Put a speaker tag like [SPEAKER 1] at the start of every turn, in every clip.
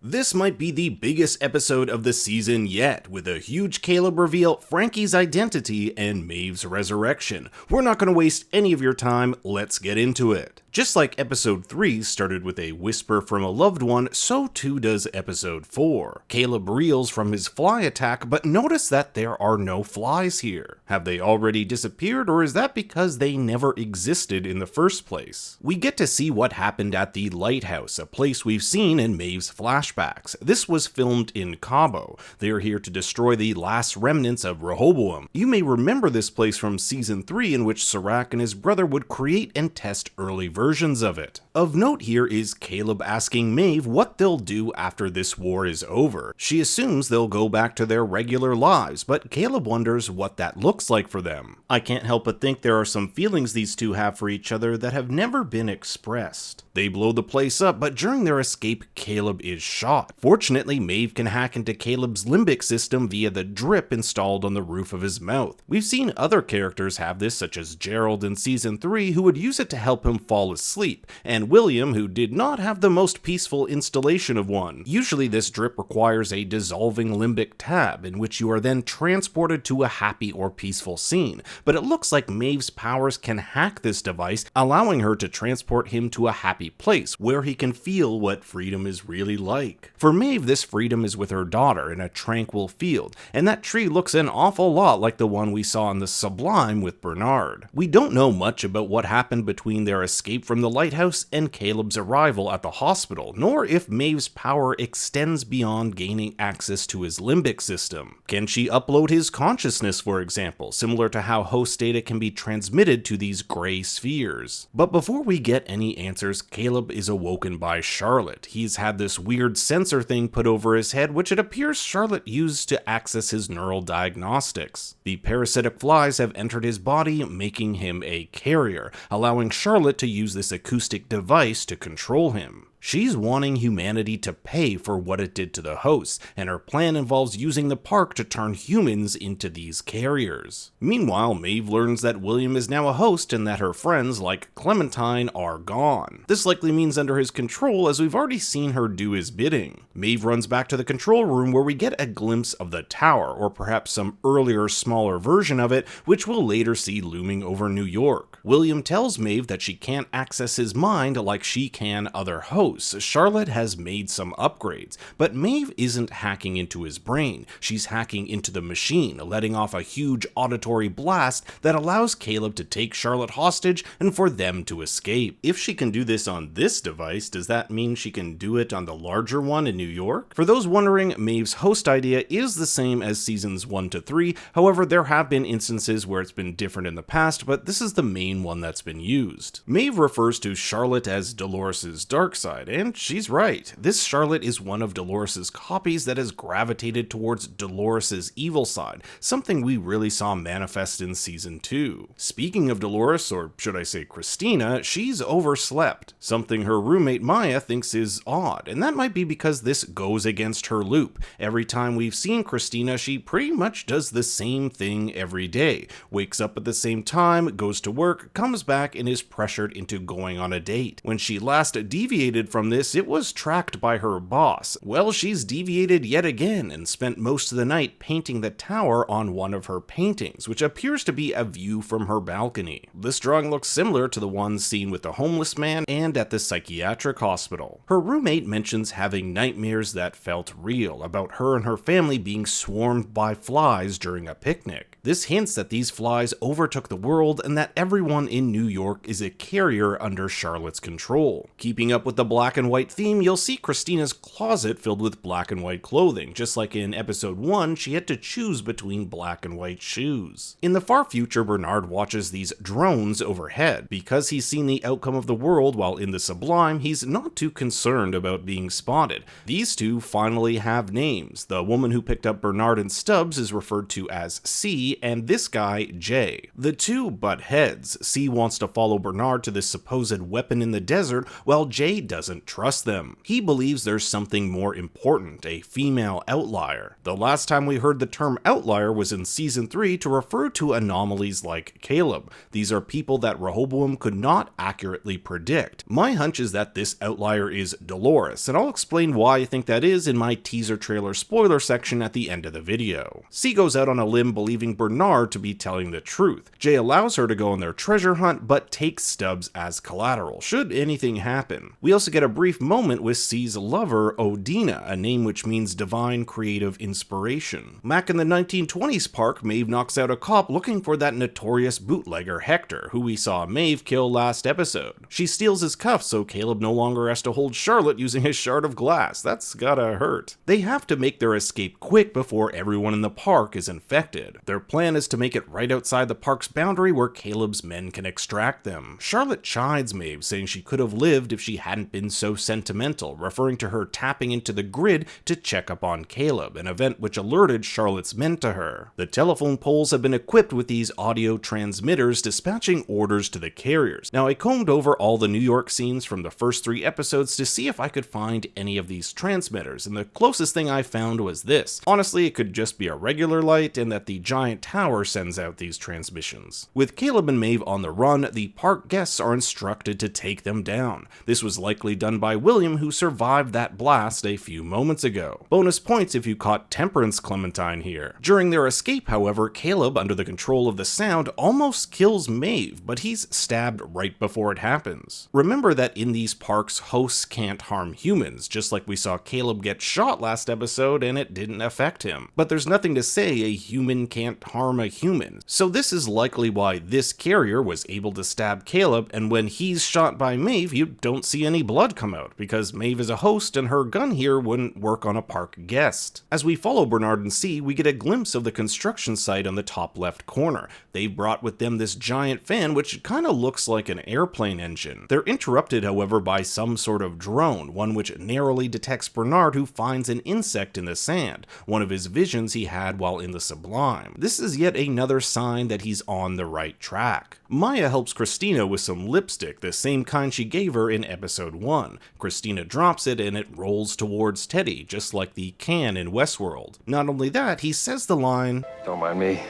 [SPEAKER 1] This might be the biggest episode of the season yet, with a huge Caleb reveal, Frankie's identity, and Maeve's resurrection. We're not going to waste any of your time, let's get into it. Just like episode 3 started with a whisper from a loved one, so too does episode 4. Caleb reels from his fly attack, but notice that there are no flies here. Have they already disappeared, or is that because they never existed in the first place? We get to see what happened at the lighthouse, a place we've seen in Maeve's flashbacks. This was filmed in Cabo. They are here to destroy the last remnants of Rehoboam. You may remember this place from season 3, in which Serac and his brother would create and test early versions of it. Of note here is Caleb asking Maeve what they'll do after this war is over. She assumes they'll go back to their regular lives, but Caleb wonders what that looks like for them. I can't help but think there are some feelings these two have for each other that have never been expressed. They blow the place up, but during their escape, Caleb is shot. Fortunately, Maeve can hack into Caleb's limbic system via the drip installed on the roof of his mouth. We've seen other characters have this, such as Gerald in season 3, who would use it to help him fall asleep, and William, who did not have the most peaceful installation of one. Usually this drip requires a dissolving limbic tab, in which you are then transported to a happy or peaceful scene, but it looks like Maeve's powers can hack this device, allowing her to transport him to a happy place, where he can feel what freedom is really like. For Maeve, this freedom is with her daughter in a tranquil field, and that tree looks an awful lot like the one we saw in the Sublime with Bernard. We don't know much about what happened between their escape from the lighthouse and Caleb's arrival at the hospital, nor if Maeve's power extends beyond gaining access to his limbic system. Can she upload his consciousness, for example, similar to how host data can be transmitted to these gray spheres? But before we get any answers, Caleb is awoken by Charlotte. He's had this weird sensor thing put over his head, which it appears Charlotte used to access his neural diagnostics. The parasitic flies have entered his body, making him a carrier, allowing Charlotte to use this acoustic device to control him. She's wanting humanity to pay for what it did to the hosts, and her plan involves using the park to turn humans into these carriers. Meanwhile, Maeve learns that William is now a host and that her friends, like Clementine, are gone. This likely means under his control, as we've already seen her do his bidding. Maeve runs back to the control room, where we get a glimpse of the tower, or perhaps some earlier, smaller version of it, which we'll later see looming over New York. William tells Maeve that she can't access his mind like she can other hosts. Charlotte has made some upgrades, but Maeve isn't hacking into his brain. She's hacking into the machine, letting off a huge auditory blast that allows Caleb to take Charlotte hostage and for them to escape. If she can do this on this device, does that mean she can do it on the larger one in New York? For those wondering, Maeve's host idea is the same as seasons 1 to 3, however there have been instances where it's been different in the past, but this is the main one that's been used. Maeve refers to Charlotte as Dolores' dark side, and she's right. This Charlotte is one of Dolores' copies that has gravitated towards Dolores' evil side, something we really saw manifest in season 2. Speaking of Dolores, or should I say Christina, she's overslept, something her roommate Maya thinks is odd, and that might be because this goes against her loop. Every time we've seen Christina, she pretty much does the same thing every day, wakes up at the same time, goes to work, comes back, and is pressured into going on a date. When she last deviated from this, it was tracked by her boss. Well, she's deviated yet again and spent most of the night painting the tower on one of her paintings, which appears to be a view from her balcony. This drawing looks similar to the one seen with the homeless man and at the psychiatric hospital. Her roommate mentions having nightmares that felt real about her and her family being swarmed by flies during a picnic. This hints that these flies overtook the world and that everyone in New York is a carrier under Charlotte's control. Keeping up with the black and white theme, you'll see Christina's closet filled with black and white clothing. Just like in episode 1, she had to choose between black and white shoes. In the far future, Bernard watches these drones overhead. Because he's seen the outcome of the world while in the Sublime, he's not too concerned about being spotted. These two finally have names. The woman who picked up Bernard and Stubbs is referred to as C, and this guy, J. The two butt heads. C wants to follow Bernard to this supposed weapon in the desert, while J doesn't doesn't trust them. He believes there's something more important, a female outlier. The last time we heard the term outlier was in season 3 to refer to anomalies like Caleb. These are people that Rehoboam could not accurately predict. My hunch is that this outlier is Dolores, and I'll explain why I think that is in my teaser trailer spoiler section at the end of the video. C goes out on a limb believing Bernard to be telling the truth. Jay allows her to go on their treasure hunt, but takes Stubbs as collateral, should anything happen. We also get a brief moment with C's lover, Odina, a name which means divine creative inspiration. Back in the 1920s park, Maeve knocks out a cop looking for that notorious bootlegger Hector, who we saw Maeve kill last episode. She steals his cuffs so Caleb no longer has to hold Charlotte using his shard of glass. That's gotta hurt. They have to make their escape quick before everyone in the park is infected. Their plan is to make it right outside the park's boundary where Caleb's men can extract them. Charlotte chides Maeve, saying she could have lived if she hadn't been so sentimental, referring to her tapping into the grid to check up on Caleb, an event which alerted Charlotte's men to her. The telephone poles have been equipped with these audio transmitters dispatching orders to the carriers. Now, I combed over all the New York scenes from the first 3 episodes to see if I could find any of these transmitters, and the closest thing I found was this. Honestly, it could just be a regular light and that the giant tower sends out these transmissions. With Caleb and Maeve on the run, the park guests are instructed to take them down. This was likely done by William, who survived that blast a few moments ago. Bonus points if you caught Temperance Clementine here. During their escape, however, Caleb, under the control of the sound, almost kills Maeve, but he's stabbed right before it happens. Remember that in these parks, hosts can't harm humans, just like we saw Caleb get shot last episode and it didn't affect him. But there's nothing to say a human can't harm a human, so this is likely why this carrier was able to stab Caleb, and when he's shot by Maeve, you don't see any blood come out, because Maeve is a host and her gun here wouldn't work on a park guest. As we follow Bernard and C, we get a glimpse of the construction site on the top left corner. They've brought with them this giant fan which kinda looks like an airplane engine. They're interrupted, however, by some sort of drone, one which narrowly detects Bernard, who finds an insect in the sand, one of his visions he had while in the Sublime. This is yet another sign that he's on the right track. Maya helps Christina with some lipstick, the same kind she gave her in episode 1. Christina drops it and it rolls towards Teddy, just like the can in Westworld. Not only that, he says the line,
[SPEAKER 2] "Don't mind me.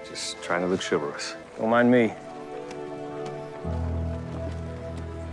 [SPEAKER 2] Just trying to look chivalrous." "Don't mind me.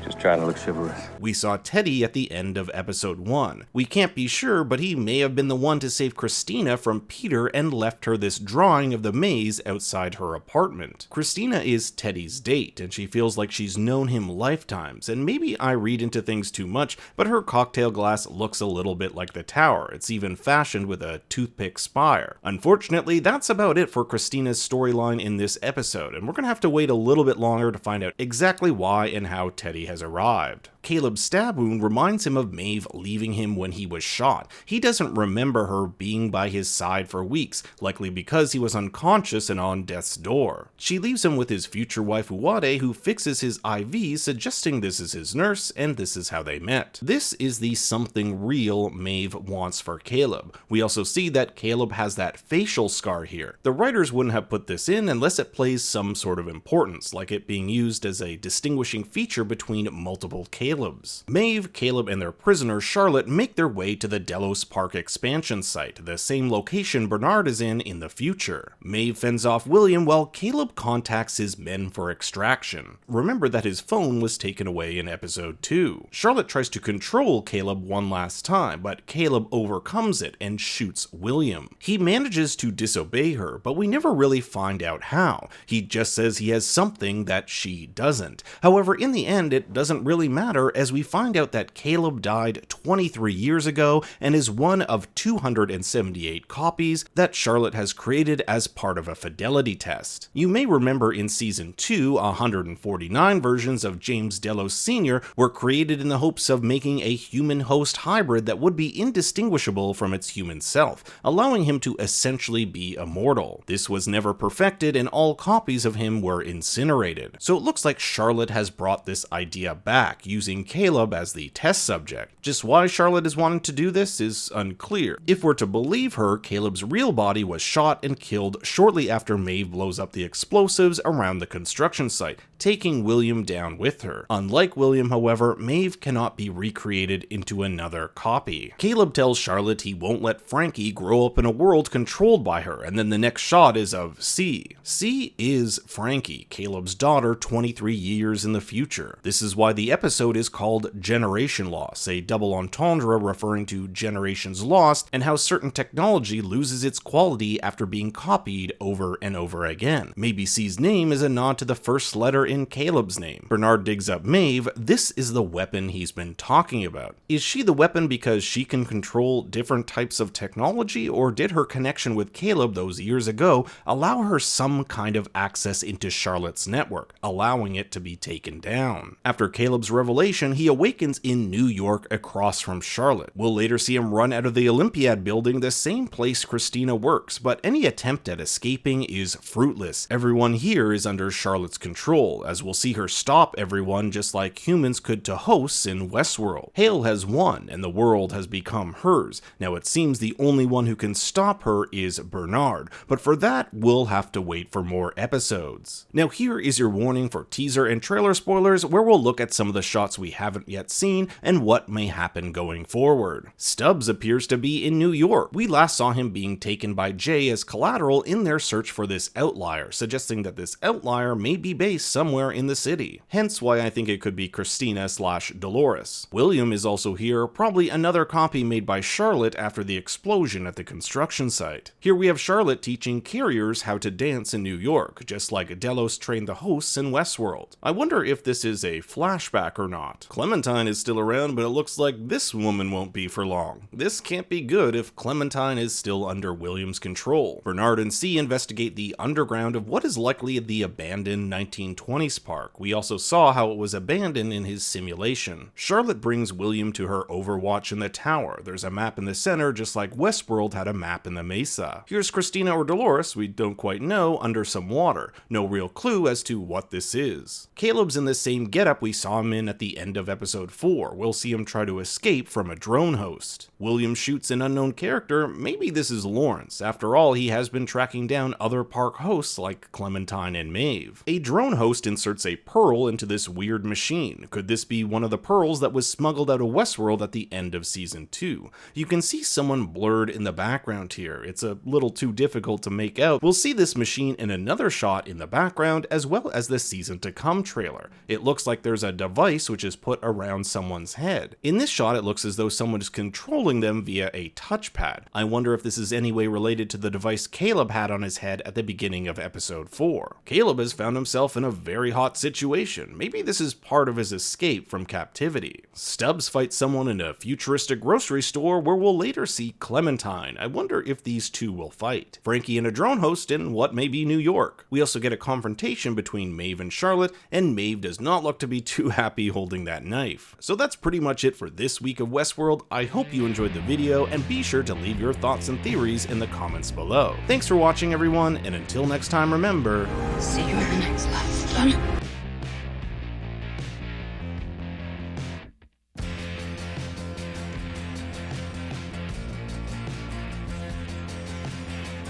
[SPEAKER 2] Just trying to look chivalrous."
[SPEAKER 1] We saw Teddy at the end of episode 1. We can't be sure, but he may have been the one to save Christina from Peter and left her this drawing of the maze outside her apartment. Christina is Teddy's date, and she feels like she's known him lifetimes, and maybe I read into things too much, but her cocktail glass looks a little bit like the tower. It's even fashioned with a toothpick spire. Unfortunately, that's about it for Christina's storyline in this episode, and we're gonna have to wait a little bit longer to find out exactly why and how Teddy has arrived. Caleb's stab wound reminds him of Maeve leaving him when he was shot. He doesn't remember her being by his side for weeks, likely because he was unconscious and on death's door. She leaves him with his future wife Uwade, who fixes his IV, suggesting this is his nurse and this is how they met. This is the something real Maeve wants for Caleb. We also see that Caleb has that facial scar here. The writers wouldn't have put this in unless it plays some sort of importance, like it being used as a distinguishing feature between multiple Calebs. Maeve, Caleb, and their prisoner Charlotte make their way to the Delos Park expansion site, the same location Bernard is in the future. Maeve fends off William while Caleb contacts his men for extraction. Remember that his phone was taken away in episode 2. Charlotte tries to control Caleb one last time, but Caleb overcomes it and shoots William. He manages to disobey her, but we never really find out how. He just says he has something that she doesn't. However, in the end, it doesn't really matter, as we find out that Caleb died 23 years ago and is one of 278 copies that Charlotte has created as part of a fidelity test. You may remember in season 2, 149 versions of James Delos Sr. were created in the hopes of making a human-host hybrid that would be indistinguishable from its human self, allowing him to essentially be immortal. This was never perfected and all copies of him were incinerated. So it looks like Charlotte has brought this idea back, using using Caleb as the test subject. Just why Charlotte is wanting to do this is unclear. If we're to believe her, Caleb's real body was shot and killed shortly after Maeve blows up the explosives around the construction site, taking William down with her. Unlike William, however, Maeve cannot be recreated into another copy. Caleb tells Charlotte he won't let Frankie grow up in a world controlled by her, and then the next shot is of C. C is Frankie, Caleb's daughter 23 years in the future. This is why the episode is called Generation Loss, a double entendre referring to generations lost and how certain technology loses its quality after being copied over and over again. Maybe C's name is a nod to the first letter in Caleb's name. Bernard digs up Maeve. This is the weapon he's been talking about. Is she the weapon because she can control different types of technology, or did her connection with Caleb those years ago allow her some kind of access into Charlotte's network, allowing it to be taken down? After Caleb's revelation, he awakens in New York across from Charlotte. We'll later see him run out of the Olympiad building, the same place Christina works, but any attempt at escaping is fruitless. Everyone here is under Charlotte's control, as we'll see her stop everyone just like humans could to hosts in Westworld. Hale has won, and the world has become hers. Now it seems the only one who can stop her is Bernard, but for that, we'll have to wait for more episodes. Now here is your warning for teaser and trailer spoilers, where we'll look at some of the shots we haven't yet seen and what may happen going forward. Stubbs appears to be in New York. We last saw him being taken by Jay as collateral in their search for this outlier, suggesting that this outlier may be based somewhere in the city. Hence why I think it could be Christina/Dolores. William is also here, probably another copy made by Charlotte after the explosion at the construction site. Here we have Charlotte teaching carriers how to dance in New York, just like Delos trained the hosts in Westworld. I wonder if this is a flashback or not. Clementine is still around, but it looks like this woman won't be for long. This can't be good if Clementine is still under William's control. Bernard and C investigate the underground of what is likely the abandoned 1920s park. We also saw how it was abandoned in his simulation. Charlotte brings William to her overwatch in the tower. There's a map in the center, just like Westworld had a map in the mesa. Here's Christina or Dolores, we don't quite know, under some water. No real clue as to what this is. Caleb's in the same getup we saw him in at the end of episode 4. We'll see him try to escape from a drone host. William shoots an unknown character. Maybe this is Lawrence. After all, he has been tracking down other park hosts like Clementine and Maeve. A drone host inserts a pearl into this weird machine. Could this be one of the pearls that was smuggled out of Westworld at the end of season 2? You can see someone blurred in the background here. It's a little too difficult to make out. We'll see this machine in another shot in the background, as well as the season to come trailer. It looks like there's a device which is put around someone's head. In this shot, it looks as though someone is controlling them via a touchpad. I wonder if this is any way related to the device Caleb had on his head at the beginning of episode 4. Caleb has found himself in a very hot situation. Maybe this is part of his escape from captivity. Stubbs fights someone in a futuristic grocery store where we'll later see Clementine. I wonder if these two will fight. Frankie and a drone host in what may be New York. We also get a confrontation between Maeve and Charlotte, and Maeve does not look to be too happy holding that knife. So that's pretty much it for this week of Westworld. I hope you enjoyed the video, and be sure to leave your thoughts and theories in the comments below. Thanks for watching, everyone, and until next time, remember...
[SPEAKER 3] See you in the next life, son.